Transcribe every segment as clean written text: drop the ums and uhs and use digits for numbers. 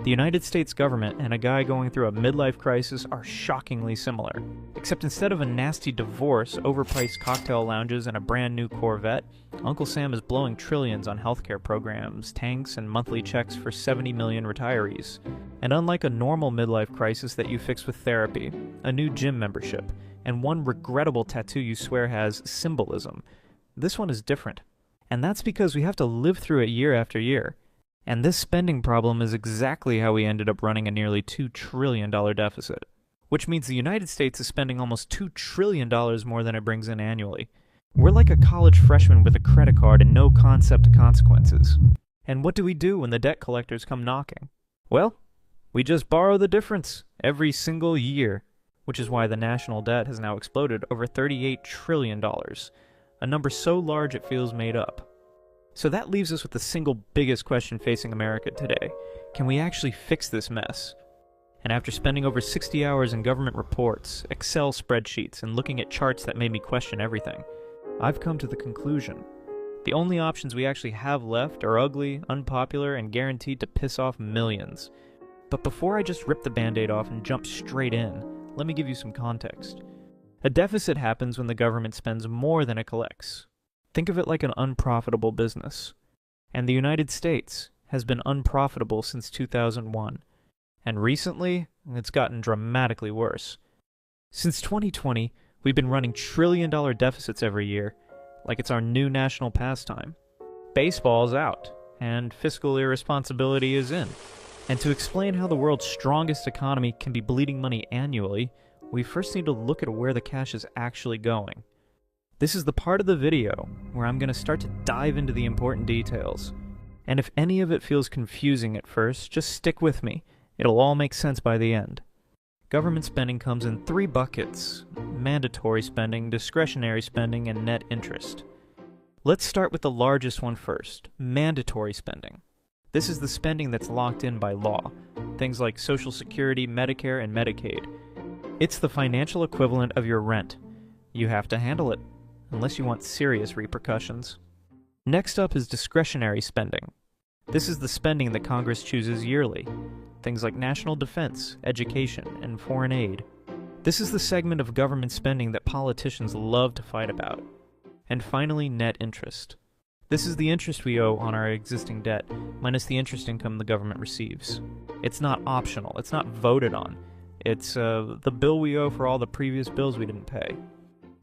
The United States government and a guy going through a midlife crisis are shockingly similar. Except instead of a nasty divorce, overpriced cocktail lounges, and a brand new Corvette, Uncle Sam is blowing trillions on healthcare programs, tanks, and monthly checks for 70 million retirees. And unlike a normal midlife crisis that you fix with therapy, a new gym membership, and one regrettable tattoo you swear has symbolism, this one is different. And that's because we have to live through it year after year. And this spending problem is exactly how we ended up running a nearly $2 trillion deficit. Which means the United States is spending almost $2 trillion more than it brings in annually. We're like a college freshman with a credit card and no concept of consequences. And what do we do when the debt collectors come knocking? Well, we just borrow the difference every single year, which is why the national debt has now exploded over $38 trillion, a number so large it feels made up. So that leaves us with the single biggest question facing America today. Can we actually fix this mess? And after spending over 60 hours in government reports, Excel spreadsheets, and looking at charts that made me question everything, I've come to the conclusion. The only options we actually have left are ugly, unpopular, and guaranteed to piss off millions. But before I just rip the band-aid off and jump straight in, let me give you some context. A deficit happens when the government spends more than it collects. Think of it like an unprofitable business. And the United States has been unprofitable since 2001. And recently, it's gotten dramatically worse. Since 2020, we've been running trillion-dollar deficits every year, like it's our new national pastime. Baseball's out, and fiscal irresponsibility is in. And to explain how the world's strongest economy can be bleeding money annually, we first need to look at where the cash is actually going. This is the part of the video where I'm going to start to dive into the important details. And if any of it feels confusing at first, just stick with me. It'll all make sense by the end. Government spending comes in 3 buckets: mandatory spending, discretionary spending, and net interest. Let's start with the largest one first, mandatory spending. This is the spending that's locked in by law, things like Social Security, Medicare, and Medicaid. It's the financial equivalent of your rent. You have to handle it, unless you want serious repercussions. Next up is discretionary spending. This is the spending that Congress chooses yearly. Things like national defense, education, and foreign aid. This is the segment of government spending that politicians love to fight about. And finally, net interest. This is the interest we owe on our existing debt, minus the interest income the government receives. It's not optional, it's not voted on. It's the bill we owe for all the previous bills we didn't pay.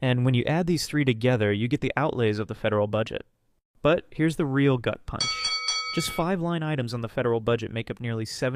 And when you add these 3 together, you get the outlays of the federal budget. But here's the real gut punch. Just 5 line items on the federal budget make up nearly 70%